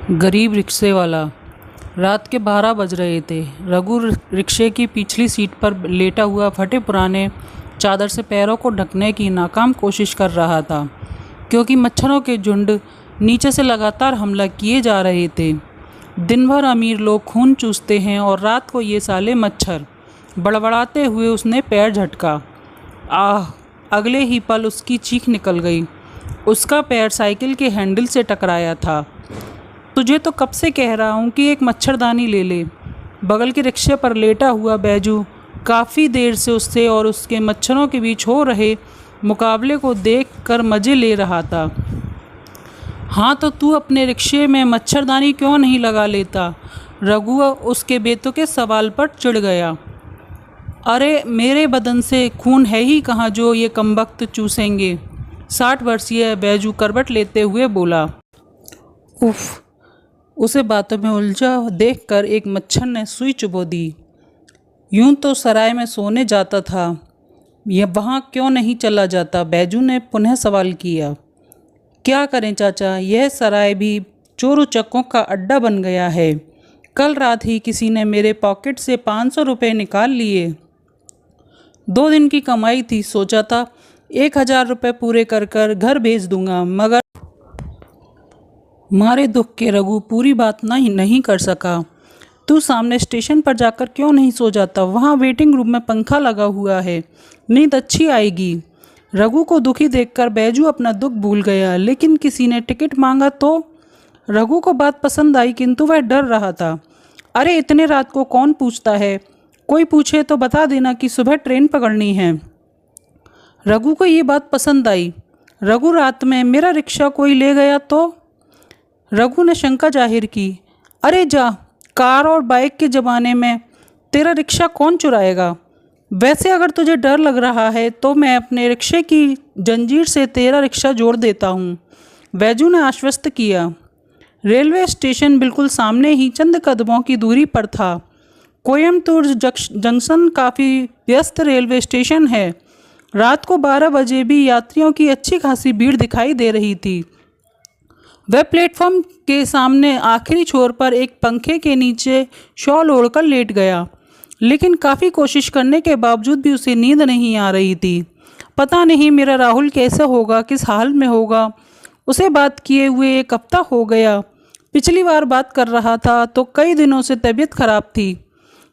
गरीब रिक्शे वाला। रात के 12 बज रहे थे। रघु रिक्शे की पिछली सीट पर लेटा हुआ फटे पुराने चादर से पैरों को ढकने की नाकाम कोशिश कर रहा था, क्योंकि मच्छरों के झुंड नीचे से लगातार हमला किए जा रहे थे। दिन भर अमीर लोग खून चूसते हैं और रात को ये साले मच्छर। बड़बड़ाते हुए उसने पैर झटका। आह! अगले ही पल उसकी चीख निकल गई। उसका पैर साइकिल के हैंडल से टकराया था। तुझे तो कब से कह रहा हूँ कि एक मच्छरदानी ले ले। बगल के रिक्शे पर लेटा हुआ बैजू काफ़ी देर से उससे और उसके मच्छरों के बीच हो रहे मुकाबले को देखकर मज़े ले रहा था। हाँ, तो तू अपने रिक्शे में मच्छरदानी क्यों नहीं लगा लेता? रघु उसके बेतुके सवाल पर चिढ़ गया। अरे, मेरे बदन से खून है ही कहाँ जो ये कमबख्त चूसेंगे? 60 वर्षीय बैजू करवट लेते हुए बोला। उफ! उसे बातों में उलझा देखकर एक मच्छर ने सुई चुभो दी। यूं तो सराय में सोने जाता था, यह वहाँ क्यों नहीं चला जाता? बैजू ने पुनः सवाल किया। क्या करें चाचा, यह सराय भी चोर उचक्कों का अड्डा बन गया है। कल रात ही किसी ने मेरे पॉकेट से 500 रुपये निकाल लिए। 2 दिन की कमाई थी, सोचा था 1000 रुपये पूरे कर कर घर भेज दूंगा, मगर मारे दुख के रघु पूरी बात नहीं कर सका। तू सामने स्टेशन पर जाकर क्यों नहीं सो जाता? वहाँ वेटिंग रूम में पंखा लगा हुआ है, नींद अच्छी आएगी। रघु को दुखी देखकर बैजू अपना दुख भूल गया। लेकिन किसी ने टिकट मांगा तो रघु को बात पसंद आई, किंतु वह डर रहा था। अरे, इतने रात को कौन पूछता है? कोई पूछे तो बता देना कि सुबह ट्रेन पकड़नी है। रघु को ये बात पसंद आई। रघु, रात में मेरा रिक्शा कोई ले गया तो? रघु ने शंका जाहिर की। अरे जा, कार और बाइक के ज़माने में तेरा रिक्शा कौन चुराएगा? वैसे अगर तुझे डर लग रहा है तो मैं अपने रिक्शे की जंजीर से तेरा रिक्शा जोड़ देता हूँ, बैजू ने आश्वस्त किया। रेलवे स्टेशन बिल्कुल सामने ही चंद कदमों की दूरी पर था। कोयम्बटूर जंक्शन काफ़ी व्यस्त रेलवे स्टेशन है। रात को 12 बजे भी यात्रियों की अच्छी खासी भीड़ दिखाई दे रही थी। वह प्लेटफॉर्म के सामने आखिरी छोर पर एक पंखे के नीचे शॉल ओढ़कर लेट गया, लेकिन काफ़ी कोशिश करने के बावजूद भी उसे नींद नहीं आ रही थी। पता नहीं मेरा राहुल कैसे होगा, किस हाल में होगा। उसे बात किए हुए 1 हफ्ता हो गया। पिछली बार बात कर रहा था तो कई दिनों से तबीयत खराब थी।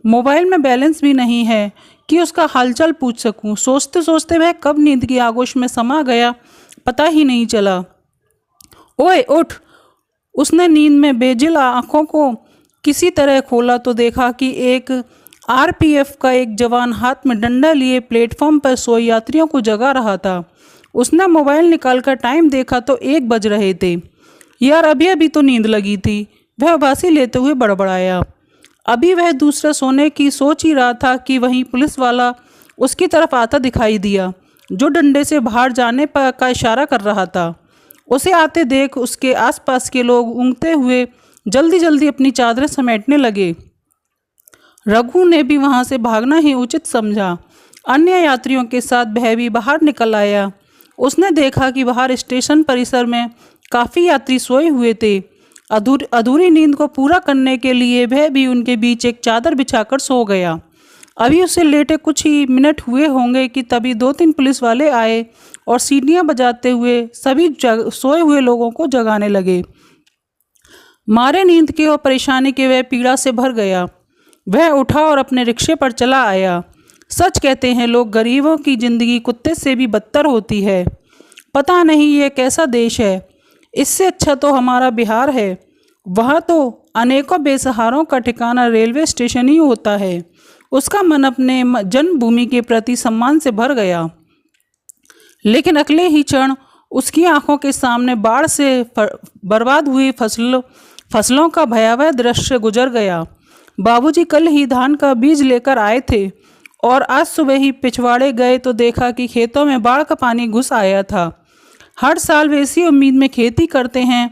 मोबाइल में बैलेंस भी नहीं है कि उसका हालचाल पूछ सकूं। सोचते सोचते वह कब नींद की आगोश में समा गया, पता ही नहीं चला। ओए उठ! उसने नींद में बेजिल आँखों को किसी तरह खोला तो देखा कि एक आरपीएफ का एक जवान हाथ में डंडा लिए प्लेटफॉर्म पर सोए यात्रियों को जगा रहा था। उसने मोबाइल निकालकर टाइम देखा तो 1 बज रहे थे। यार, अभी अभी तो नींद लगी थी, वह उबासी लेते हुए बड़बड़ाया। अभी वह दूसरा सोने की सोच ही रहा था कि वहीं पुलिस वाला उसकी तरफ आता दिखाई दिया, जो डंडे से बाहर जाने पर का इशारा कर रहा था। उसे आते देख उसके आसपास के लोग ऊँघते हुए जल्दी जल्दी अपनी चादरें समेटने लगे। रघु ने भी वहां से भागना ही उचित समझा। अन्य यात्रियों के साथ वह भी बाहर निकल आया। उसने देखा कि बाहर स्टेशन परिसर में काफ़ी यात्री सोए हुए थे। अधूरी नींद को पूरा करने के लिए वह भी उनके बीच एक चादर बिछाकर सो गया। अभी उसे लेटे कुछ ही मिनट हुए होंगे कि तभी 2-3 पुलिस वाले आए और सीटियाँ बजाते हुए सभी सोए हुए लोगों को जगाने लगे। मारे नींद के और परेशानी के वह पीड़ा से भर गया। वह उठा और अपने रिक्शे पर चला आया। सच कहते हैं लोग, गरीबों की ज़िंदगी कुत्ते से भी बदतर होती है। पता नहीं ये कैसा देश है। इससे अच्छा तो हमारा बिहार है। वहाँ तो अनेकों बेसहारों का ठिकाना रेलवे स्टेशन ही होता है। उसका मन अपने जन्मभूमि के प्रति सम्मान से भर गया। लेकिन अगले ही क्षण उसकी आंखों के सामने बाढ़ से बर्बाद हुई फसलों का भयावह दृश्य गुजर गया। बाबूजी कल ही धान का बीज लेकर आए थे और आज सुबह ही पिछवाड़े गए तो देखा कि खेतों में बाढ़ का पानी घुस आया था। हर साल वे इसी उम्मीद में खेती करते हैं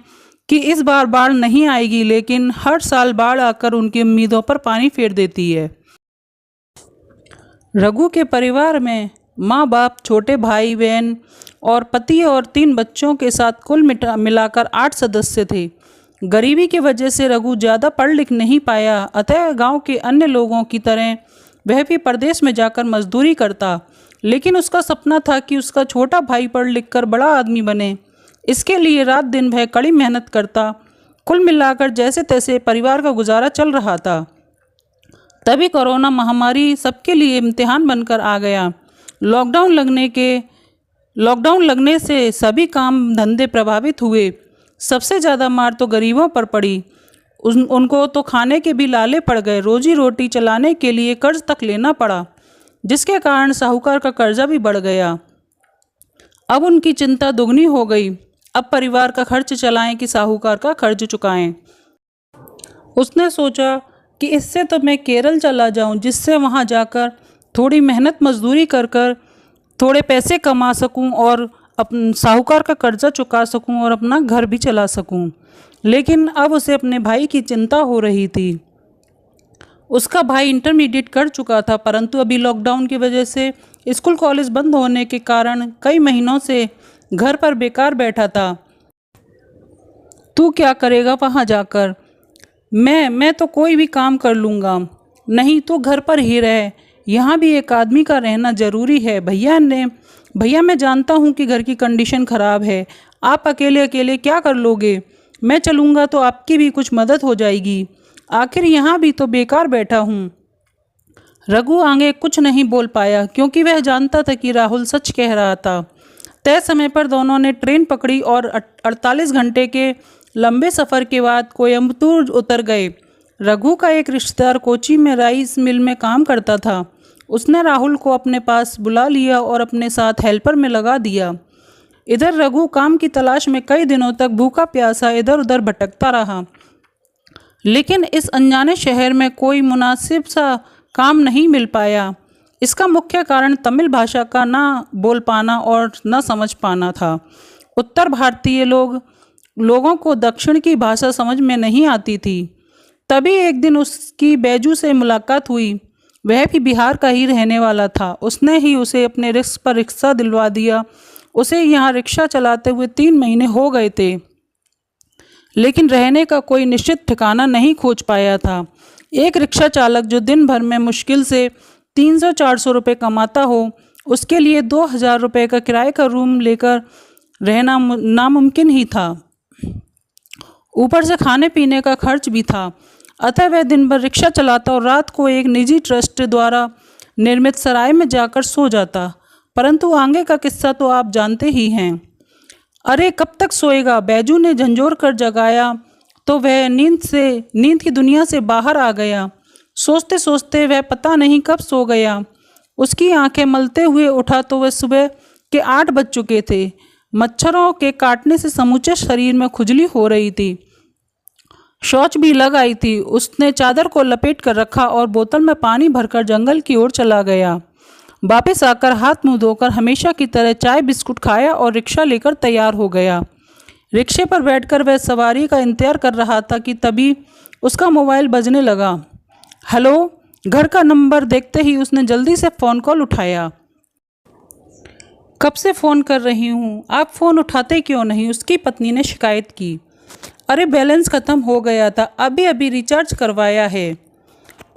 कि इस बार बाढ़ नहीं आएगी, लेकिन हर साल बाढ़ आकर उनकी उम्मीदों पर पानी फेर देती है। रघु के परिवार में माँ बाप, छोटे भाई बहन और पति और 3 बच्चों के साथ कुल मिलाकर 8 सदस्य थे। गरीबी की वजह से रघु ज़्यादा पढ़ लिख नहीं पाया, अतः गांव के अन्य लोगों की तरह वह भी परदेश में जाकर मजदूरी करता। लेकिन उसका सपना था कि उसका छोटा भाई पढ़ लिख कर बड़ा आदमी बने। इसके लिए रात दिन वह कड़ी मेहनत करता। कुल मिलाकर जैसे तैसे परिवार का गुजारा चल रहा था। तभी कोरोना महामारी सबके लिए इम्तिहान बनकर आ गया। लॉकडाउन लगने से सभी काम धंधे प्रभावित हुए। सबसे ज़्यादा मार तो गरीबों पर पड़ी। उनको तो खाने के भी लाले पड़ गए। रोजी रोटी चलाने के लिए कर्ज तक लेना पड़ा, जिसके कारण साहूकार का कर्जा भी बढ़ गया। अब उनकी चिंता दुगनी हो गई। अब परिवार का खर्च चलाएं कि साहूकार का कर्ज चुकाएं। उसने सोचा कि इससे तो मैं केरल चला जाऊं, जिससे वहां जाकर थोड़ी मेहनत मजदूरी कर कर थोड़े पैसे कमा सकूं और साहूकार का कर्जा चुका सकूं और अपना घर भी चला सकूं। लेकिन अब उसे अपने भाई की चिंता हो रही थी। उसका भाई इंटरमीडिएट कर चुका था, परंतु अभी लॉकडाउन की वजह से स्कूल कॉलेज बंद होने के कारण कई महीनों से घर पर बेकार बैठा था। तू क्या करेगा वहाँ जाकर? मैं तो कोई भी काम कर लूँगा। नहीं तो घर पर ही रह, यहाँ भी एक आदमी का रहना ज़रूरी है। भैया मैं जानता हूँ कि घर की कंडीशन ख़राब है, आप अकेले अकेले क्या कर लोगे? मैं चलूँगा तो आपकी भी कुछ मदद हो जाएगी। आखिर यहाँ भी तो बेकार बैठा हूँ। रघु आगे कुछ नहीं बोल पाया, क्योंकि वह जानता था कि राहुल सच कह रहा था। तय समय पर दोनों ने ट्रेन पकड़ी और 48 घंटे के लंबे सफ़र के बाद कोयम्बटूर उतर गए। रघु का एक रिश्तेदार कोची में राइस मिल में काम करता था। उसने राहुल को अपने पास बुला लिया और अपने साथ हेल्पर में लगा दिया। इधर रघु काम की तलाश में कई दिनों तक भूखा प्यासा इधर उधर भटकता रहा, लेकिन इस अनजाने शहर में कोई मुनासिब सा काम नहीं मिल पाया। इसका मुख्य कारण तमिल भाषा का ना बोल पाना और न समझ पाना था। उत्तर भारतीय लोगों को दक्षिण की भाषा समझ में नहीं आती थी। तभी एक दिन उसकी बैजू से मुलाकात हुई। वह भी बिहार का ही रहने वाला था। उसने ही उसे अपने रिस्क पर रिक्शा दिलवा दिया। उसे यहाँ रिक्शा चलाते हुए 3 महीने हो गए थे, लेकिन रहने का कोई निश्चित ठिकाना नहीं खोज पाया था। एक रिक्शा चालक जो दिन भर में मुश्किल से 300-400 रुपये कमाता हो, उसके लिए 2000 रुपये का किराए का रूम लेकर रहना नामुमकिन ही था। ऊपर से खाने पीने का खर्च भी था। अतः वह दिन भर रिक्शा चलाता और रात को एक निजी ट्रस्ट द्वारा निर्मित सराय में जाकर सो जाता। परंतु आगे का किस्सा तो आप जानते ही हैं। अरे कब तक सोएगा? बैजू ने झंझोर कर जगाया तो वह नींद की दुनिया से बाहर आ गया। सोचते सोचते वह पता नहीं कब सो गया। उसकी आंखें मलते हुए उठा तो वह सुबह के 8 बज चुके थे। मच्छरों के काटने से समूचे शरीर में खुजली हो रही थी। शौच भी लग आई थी। उसने चादर को लपेट कर रखा और बोतल में पानी भरकर जंगल की ओर चला गया। वापस आकर हाथ मुंह धोकर हमेशा की तरह चाय बिस्कुट खाया और रिक्शा लेकर तैयार हो गया। रिक्शे पर बैठकर वह सवारी का इंतजार कर रहा था कि तभी उसका मोबाइल बजने लगा। हेलो, घर का नंबर देखते ही उसने जल्दी से फ़ोन कॉल उठाया। कब से फ़ोन कर रही हूँ, आप फ़ोन उठाते क्यों नहीं? उसकी पत्नी ने शिकायत की। अरे बैलेंस ख़त्म हो गया था, अभी अभी रिचार्ज करवाया है।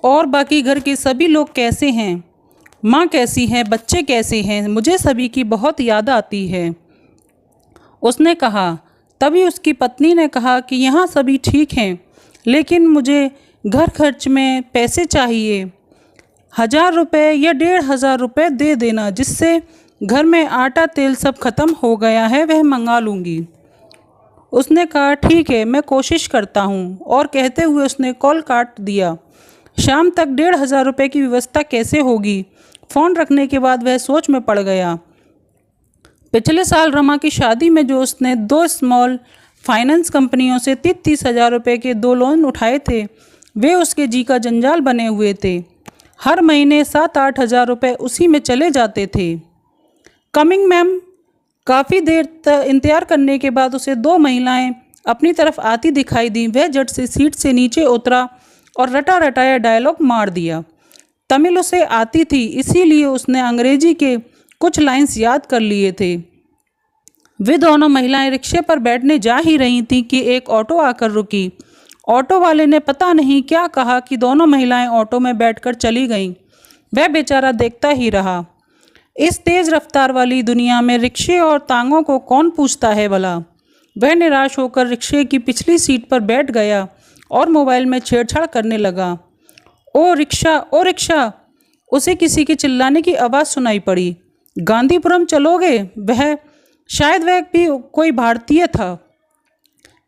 और बाकी घर के सभी लोग कैसे हैं? माँ कैसी है? बच्चे कैसे हैं? मुझे सभी की बहुत याद आती है, उसने कहा। तभी उसकी पत्नी ने कहा कि यहाँ सभी ठीक हैं, लेकिन मुझे घर खर्च में पैसे चाहिए। 1000 रुपये या 1500 रुपये दे देना, जिससे घर में आटा तेल सब खत्म हो गया है, वह मंगा लूँगी। उसने कहा ठीक है, मैं कोशिश करता हूँ, और कहते हुए उसने कॉल काट दिया। शाम तक 1500 रुपये की व्यवस्था कैसे होगी? फ़ोन रखने के बाद वह सोच में पड़ गया। पिछले साल रमा की शादी में जो उसने 2 स्मॉल फाइनेंस कंपनियों से 30,000 रुपये के 2 लोन उठाए थे, वे उसके जी का जंजाल बने हुए थे। हर महीने 7-8 हज़ार रुपये उसी में चले जाते थे। Coming ma'am. काफ़ी देर तक इंतजार करने के बाद उसे 2 महिलाएं अपनी तरफ आती दिखाई दी। वह झट से सीट से नीचे उतरा और रटा रटाया डायलॉग मार दिया। तमिल उसे आती थी, इसीलिए उसने अंग्रेजी के कुछ लाइंस याद कर लिए थे। वे दोनों महिलाएं रिक्शे पर बैठने जा ही रही थीं कि एक ऑटो आकर रुकी। ऑटो वाले ने पता नहीं क्या कहा कि दोनों महिलाएं ऑटो में बैठकर चली गईं। वह बेचारा देखता ही रहा। इस तेज रफ्तार वाली दुनिया में रिक्शे और तांगों को कौन पूछता है भला। वह निराश होकर रिक्शे की पिछली सीट पर बैठ गया और मोबाइल में छेड़छाड़ करने लगा। ओ रिक्शा, ओ रिक्शा! उसे किसी के चिल्लाने की आवाज़ सुनाई पड़ी। गांधीपुरम चलोगे? शायद वह भी कोई भारतीय था।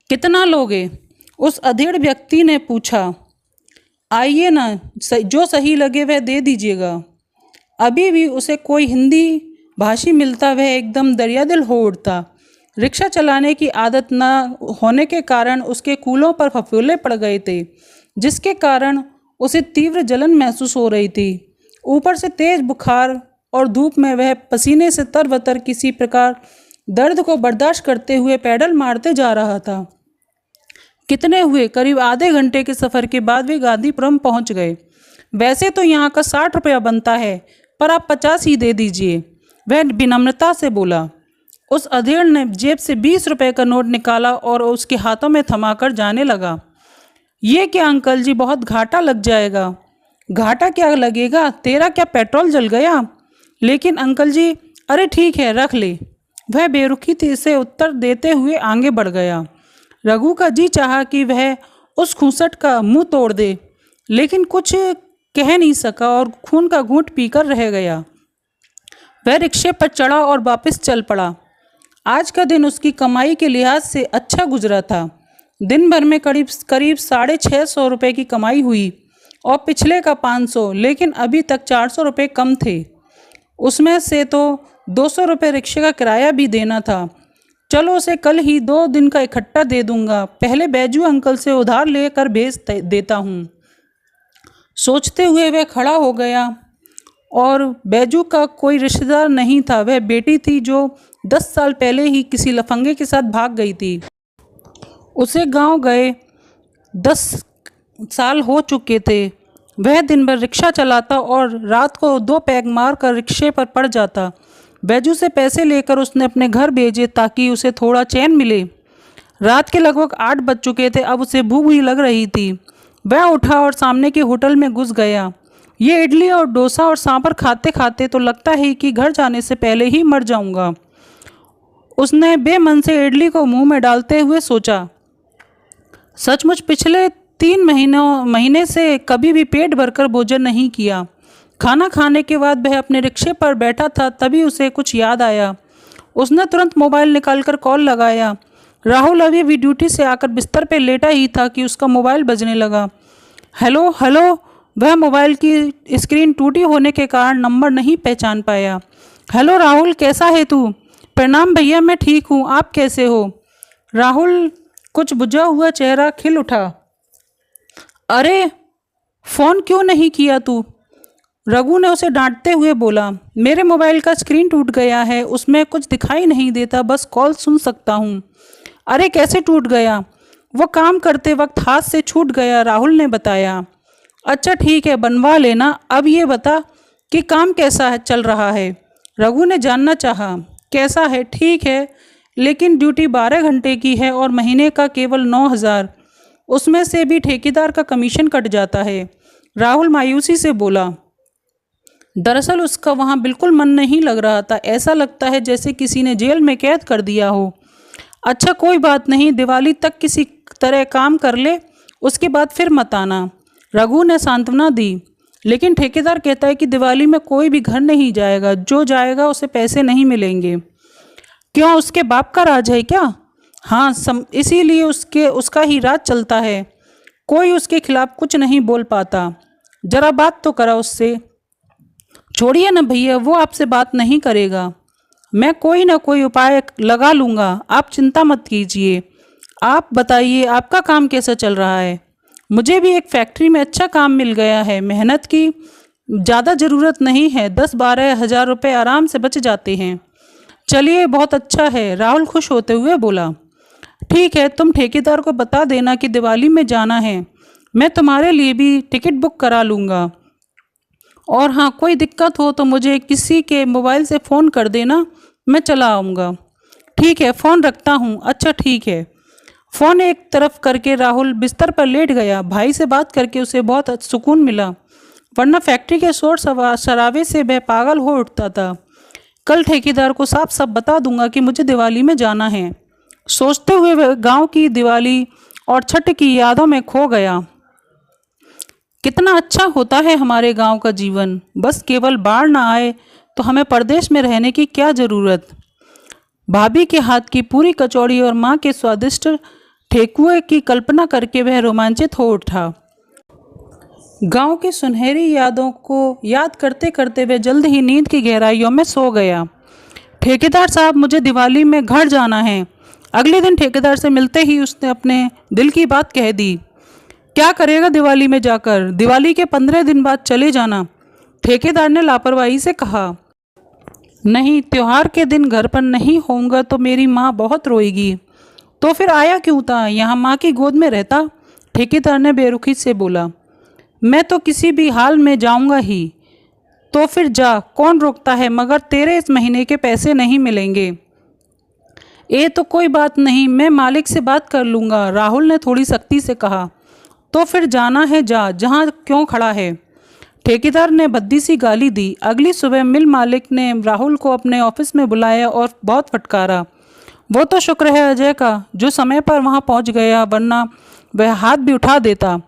कितना लोगे? उस अधेड़ व्यक्ति ने पूछा। आइए ना, जो सही लगे वह दे दीजिएगा। अभी भी उसे कोई हिंदी भाषी मिलता वह एकदम दरियादिल हो उठता। रिक्शा चलाने की आदत न होने के कारण उसके कूलों पर फफोले पड़ गए थे, जिसके कारण उसे तीव्र जलन महसूस हो रही थी। ऊपर से तेज बुखार और धूप में वह पसीने से तरबतर किसी प्रकार दर्द को बर्दाश्त करते हुए पैडल मारते जा रहा था। कितने हुए? करीब आधे घंटे के सफ़र के बाद वे गांधीपुरम पहुंच गए। वैसे तो यहाँ का 60 रुपया बनता है, पर आप 50 ही दे दीजिए, वह विनम्रता से बोला। उस अधेड़ ने जेब से 20 रुपये का नोट निकाला और उसके हाथों में थमाकर जाने लगा। ये क्या अंकल जी, बहुत घाटा लग जाएगा। घाटा क्या लगेगा? तेरा क्या पेट्रोल जल गया? लेकिन अंकल जी, अरे ठीक है, रख ले। वह बेरुखी से उत्तर देते हुए आगे बढ़ गया। रघु का जी चाहा कि वह उस खूंसट का मुंह तोड़ दे, लेकिन कुछ कह नहीं सका और खून का घूंट पीकर रह गया। वह रिक्शे पर चढ़ा और वापस चल पड़ा। आज का दिन उसकी कमाई के लिहाज से अच्छा गुजरा था। दिन भर में करीब 650 रुपये की कमाई हुई और पिछले का 500, लेकिन अभी तक 400 रुपये कम थे। उसमें से तो 200 रुपये रिक्शे का किराया भी देना था। चलो उसे कल ही 2 दिन का इकट्ठा दे दूंगा, पहले बैजू अंकल से उधार लेकर भेज देता हूँ। सोचते हुए वह खड़ा हो गया और बैजू का कोई रिश्तेदार नहीं था, वह बेटी थी जो 10 साल पहले ही किसी लफंगे के साथ भाग गई थी। उसे गांव गए 10 साल हो चुके थे। वह दिन भर रिक्शा चलाता और रात को 2 पैग मार कर रिक्शे पर पड़ जाता। बैजू से पैसे लेकर उसने अपने घर भेजे ताकि उसे थोड़ा चैन मिले। रात के लगभग 8 बज चुके थे। अब उसे भूख भी लग रही थी। वह उठा और सामने के होटल में घुस गया। ये इडली और डोसा और सांभर खाते खाते तो लगता है कि घर जाने से पहले ही मर जाऊंगा। उसने बेमन से इडली को मुंह में डालते हुए सोचा। सचमुच पिछले 3 महीने से कभी भी पेट भरकर भोजन नहीं किया। खाना खाने के बाद वह अपने रिक्शे पर बैठा था, तभी उसे कुछ याद आया। उसने तुरंत मोबाइल निकालकर कॉल लगाया। राहुल अभी भी ड्यूटी से आकर बिस्तर पर लेटा ही था कि उसका मोबाइल बजने लगा। Hello hello. वह मोबाइल की स्क्रीन टूटी होने के कारण नंबर नहीं पहचान पाया। हेलो राहुल, कैसा है तू? प्रणाम भैया, मैं ठीक हूँ, आप कैसे हो? राहुल कुछ बुझा हुआ चेहरा खिल उठा। अरे फ़ोन क्यों नहीं किया तू? रघु ने उसे डांटते हुए बोला। मेरे मोबाइल का स्क्रीन टूट गया है, उसमें कुछ दिखाई नहीं देता, बस कॉल सुन सकता हूँ। अरे कैसे टूट गया? वो काम करते वक्त हाथ से छूट गया, राहुल ने बताया। अच्छा ठीक है, बनवा लेना। अब ये बता कि काम कैसा है, चल रहा है? रघु ने जानना चाहा। कैसा है? ठीक है, लेकिन ड्यूटी 12 घंटे की है और महीने का केवल 9,000, उसमें से भी ठेकेदार का कमीशन कट जाता है, राहुल मायूसी से बोला। दरअसल उसका वहाँ बिल्कुल मन नहीं लग रहा था। ऐसा लगता है जैसे किसी ने जेल में कैद कर दिया हो। अच्छा कोई बात नहीं, दिवाली तक किसी तरह काम कर ले, उसके बाद फिर मत आना, रघु ने सांत्वना दी। लेकिन ठेकेदार कहता है कि दिवाली में कोई भी घर नहीं जाएगा, जो जाएगा उसे पैसे नहीं मिलेंगे। क्यों, उसके बाप का राज है क्या? हाँ, इसीलिए उसका ही राज चलता है। कोई उसके खिलाफ कुछ नहीं बोल पाता। जरा बात तो करा उससे। छोड़िए ना भैया, वो आपसे बात नहीं करेगा। मैं कोई ना कोई उपाय लगा लूँगा, आप चिंता मत कीजिए। आप बताइए, आपका काम कैसा चल रहा है? मुझे भी एक फैक्ट्री में अच्छा काम मिल गया है। मेहनत की ज़्यादा ज़रूरत नहीं है, 10-12 हज़ार रुपये आराम से बच जाते हैं। चलिए बहुत अच्छा है, राहुल खुश होते हुए बोला। ठीक है, तुम ठेकेदार को बता देना कि दिवाली में जाना है। मैं तुम्हारे लिए भी टिकट बुक करा लूँगा। और हाँ, कोई दिक्कत हो तो मुझे किसी के मोबाइल से फ़ोन कर देना, मैं चला आऊँगा। ठीक है, फ़ोन रखता हूँ। अच्छा ठीक है। फ़ोन एक तरफ करके राहुल बिस्तर पर लेट गया। भाई से बात करके उसे बहुत सुकून मिला, वरना फैक्ट्री के शोर शराबे से वह पागल हो उठता था। कल ठेकेदार को साफ साफ बता दूंगा कि मुझे दिवाली में जाना है। सोचते हुए वह गांव की दिवाली और छठ की यादों में खो गया। कितना अच्छा होता है हमारे गांव का जीवन, बस केवल बाढ़ ना आए तो हमें परदेश में रहने की क्या ज़रूरत। भाभी के हाथ की पूरी कचौड़ी और माँ के स्वादिष्ट ठेकुए की कल्पना करके वह रोमांचित हो उठा। गांव की सुनहरी यादों को याद करते करते वह जल्द ही नींद की गहराइयों में सो गया। ठेकेदार साहब, मुझे दिवाली में घर जाना है। अगले दिन ठेकेदार से मिलते ही उसने अपने दिल की बात कह दी। क्या करेगा दिवाली में जाकर? दिवाली के 15 दिन बाद चले जाना, ठेकेदार ने लापरवाही से कहा। नहीं, त्योहार के दिन घर पर नहीं होऊंगा तो मेरी माँ बहुत रोएगी। तो फिर आया क्यों था? यहाँ माँ की गोद में रहता, ठेकेदार ने बेरुखी से बोला। मैं तो किसी भी हाल में जाऊंगा ही। तो फिर जा, कौन रोकता है, मगर तेरे इस महीने के पैसे नहीं मिलेंगे। ये तो कोई बात नहीं, मैं मालिक से बात कर लूँगा, राहुल ने थोड़ी सख्ती से कहा। तो फिर जाना है जा, जहाँ क्यों खड़ा है, ठेकेदार ने भद्दी सी गाली दी। अगली सुबह मिल मालिक ने राहुल को अपने ऑफिस में बुलाया और बहुत फटकारा। वो तो शुक्र है अजय का जो समय पर वहाँ पहुँच गया, वरना वह हाथ भी उठा देता।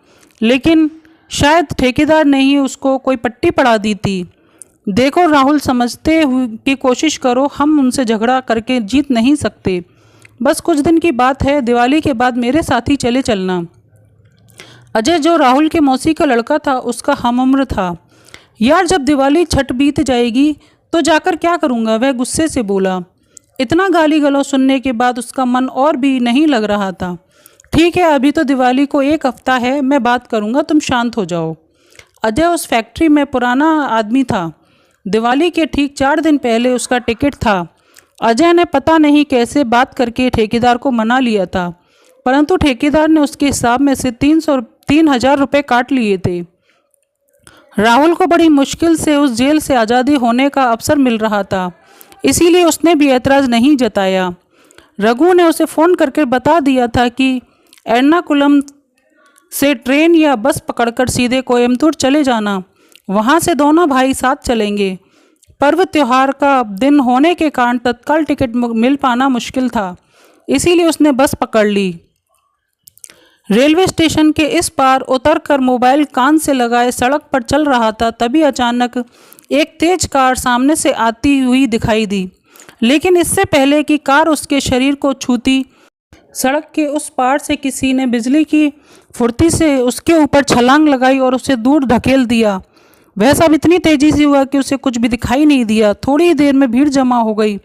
लेकिन शायद ठेकेदार ने ही उसको कोई पट्टी पड़ा दी थी। देखो राहुल, समझते हुए की कोशिश करो, हम उनसे झगड़ा करके जीत नहीं सकते। बस कुछ दिन की बात है, दिवाली के बाद मेरे साथ ही चले चलना। अजय, जो राहुल के मौसी का लड़का था, उसका हमउम्र था। यार, जब दिवाली छठ बीत जाएगी तो जाकर क्या करूँगा, वह गुस्से से बोला। इतना गाली गलौज सुनने के बाद उसका मन और भी नहीं लग रहा था। ठीक है, अभी तो दिवाली को 1 हफ्ता है, मैं बात करूँगा, तुम शांत हो जाओ। अजय उस फैक्ट्री में पुराना आदमी था। दिवाली के ठीक 4 दिन पहले उसका टिकट था। अजय ने पता नहीं कैसे बात करके ठेकेदार को मना लिया था, परंतु ठेकेदार ने उसके हिसाब में से 3,000 रुपये काट लिए थे। राहुल को बड़ी मुश्किल से उस जेल से आज़ादी होने का अवसर मिल रहा था, इसीलिए उसने भी ऐतराज़ नहीं जताया। रघु ने उसे फ़ोन करके बता दिया था कि एर्नाकुलम से ट्रेन या बस पकड़कर सीधे कोयम्बटूर चले जाना, वहाँ से दोनों भाई साथ चलेंगे। पर्व त्यौहार का दिन होने के कारण तत्काल टिकट मिल पाना मुश्किल था, इसीलिए उसने बस पकड़ ली। रेलवे स्टेशन के इस पार उतरकर मोबाइल कान से लगाए सड़क पर चल रहा था, तभी अचानक एक तेज कार सामने से आती हुई दिखाई दी। लेकिन इससे पहले कि कार उसके शरीर को छूती, सड़क के उस पार से किसी ने बिजली की फुर्ती से उसके ऊपर छलांग लगाई और उसे दूर धकेल दिया। वह सब इतनी तेजी से हुआ कि उसे कुछ भी दिखाई नहीं दिया। थोड़ी ही देर में भीड़ जमा हो गई।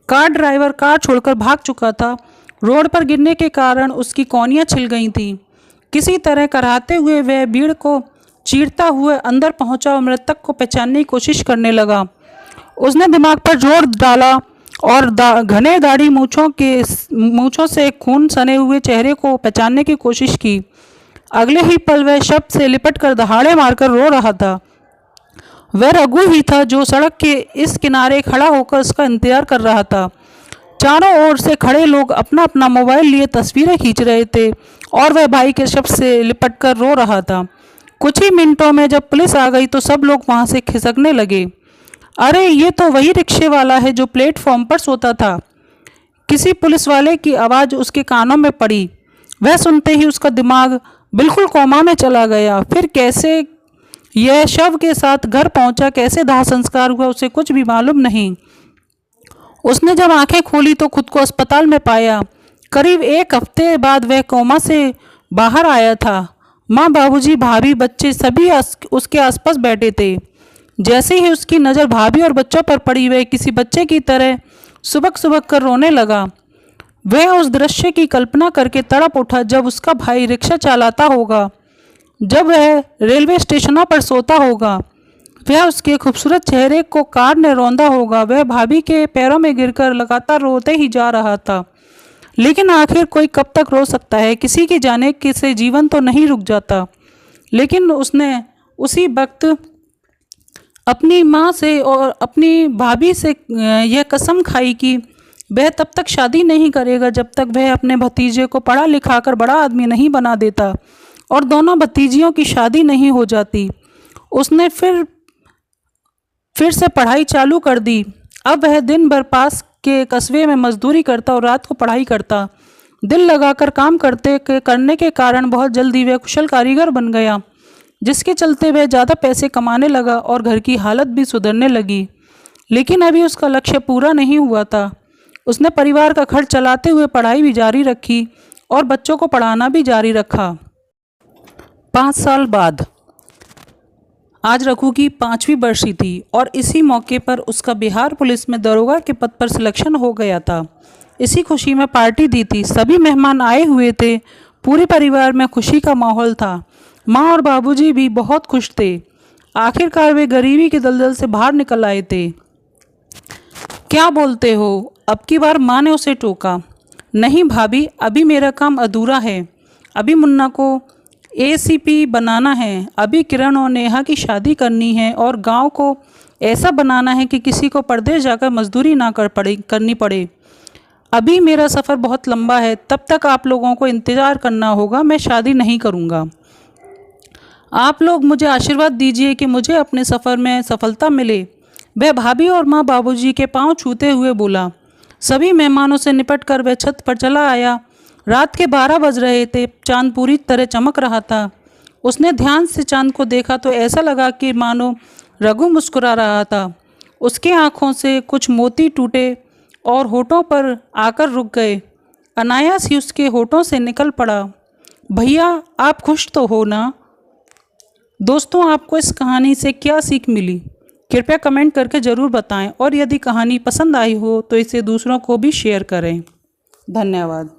कार ड्राइवर कार छोड़कर भाग चुका था। रोड पर गिरने के कारण उसकी कौनियाँ छिल गई थीं। किसी तरह कराहते हुए वह भीड़ को चीरता हुए अंदर पहुंचा और मृतक को पहचानने की कोशिश करने लगा। उसने दिमाग पर जोर डाला और घने दाढ़ी मूँछों से खून सने हुए चेहरे को पहचानने की कोशिश की। अगले ही पल वह शब्द से लिपट कर दहाड़े मारकर रो रहा था। वह रघु ही था जो सड़क के इस किनारे खड़ा होकर उसका इंतजार कर रहा था। चारों ओर से खड़े लोग अपना अपना मोबाइल लिए तस्वीरें खींच रहे थे और वह भाई के शब्द से लिपट कर रो रहा था। कुछ ही मिनटों में जब पुलिस आ गई तो सब लोग वहाँ से खिसकने लगे। अरे, ये तो वही रिक्शे वाला है जो प्लेटफॉर्म पर सोता था। किसी पुलिस वाले की आवाज़ उसके कानों में पड़ी। वह सुनते ही उसका दिमाग बिल्कुल कोमा में चला गया। फिर कैसे यह शव के साथ घर पहुंचा, कैसे दाह संस्कार हुआ, उसे कुछ भी मालूम नहीं। उसने जब आंखें खोली तो खुद को अस्पताल में पाया। करीब 1 हफ्ते बाद वह कोमा से बाहर आया था। माँ, बाबूजी, भाभी, बच्चे सभी उसके आसपास बैठे थे। जैसे ही उसकी नज़र भाभी और बच्चों पर पड़ी, वह किसी बच्चे की तरह सुबक सुबक कर रोने लगा। वह उस दृश्य की कल्पना करके तड़प उठा जब उसका भाई रिक्शा चलाता होगा, जब वह रेलवे स्टेशनों पर सोता होगा, वह उसके खूबसूरत चेहरे को कार ने रौंदा होगा। वह भाभी के पैरों में गिरकर लगातार रोते ही जा रहा था। लेकिन आखिर कोई कब तक रो सकता है? किसी के जाने से जीवन तो नहीं रुक जाता। लेकिन उसने उसी वक्त अपनी माँ से और अपनी भाभी से यह कसम खाई कि वह तब तक शादी नहीं करेगा जब तक वह अपने भतीजे को पढ़ा लिखाकर बड़ा आदमी नहीं बना देता और दोनों भतीजियों की शादी नहीं हो जाती। उसने फिर से पढ़ाई चालू कर दी। अब वह दिन भर पास के कस्बे में मजदूरी करता और रात को पढ़ाई करता। दिल लगाकर काम करने के कारण बहुत जल्दी वह कुशल कारीगर बन गया, जिसके चलते वह ज़्यादा पैसे कमाने लगा और घर की हालत भी सुधरने लगी। लेकिन अभी उसका लक्ष्य पूरा नहीं हुआ था। उसने परिवार का खर्च चलाते हुए पढ़ाई भी जारी रखी और बच्चों को पढ़ाना भी जारी रखा। 5 साल बाद आज रघु की 5वीं बरसी थी और इसी मौके पर उसका बिहार पुलिस में दरोगा के पद पर सिलेक्शन हो गया था। इसी खुशी में पार्टी दी थी। सभी मेहमान आए हुए थे। पूरे परिवार में खुशी का माहौल था। माँ और बाबूजी भी बहुत खुश थे। आखिरकार वे गरीबी के दलदल से बाहर निकल आए थे। क्या बोलते हो? अब की बार माँ ने उसे टोका। नहीं भाभी, अभी मेरा काम अधूरा है। अभी मुन्ना को ACP बनाना है। अभी किरण और नेहा की शादी करनी है और गांव को ऐसा बनाना है कि किसी को परदेश जाकर मजदूरी ना करनी पड़े। अभी मेरा सफ़र बहुत लंबा है, तब तक आप लोगों को इंतज़ार करना होगा। मैं शादी नहीं करूँगा। आप लोग मुझे आशीर्वाद दीजिए कि मुझे अपने सफ़र में सफलता मिले। वह भाभी और माँ बाबूजी के पांव छूते हुए बोला। सभी मेहमानों से निपट कर वह छत पर चला आया। रात के 12 बज रहे थे। चांद पूरी तरह चमक रहा था। उसने ध्यान से चांद को देखा तो ऐसा लगा कि मानो रघु मुस्कुरा रहा था। उसके आँखों से कुछ मोती टूटे और होठों पर आकर रुक गए। अनायास ही उसके होठों से निकल पड़ा, भैया आप खुश तो हो ना? दोस्तों, आपको इस कहानी से क्या सीख मिली? कृपया कमेंट करके ज़रूर बताएं और यदि कहानी पसंद आई हो तो इसे दूसरों को भी शेयर करें। धन्यवाद।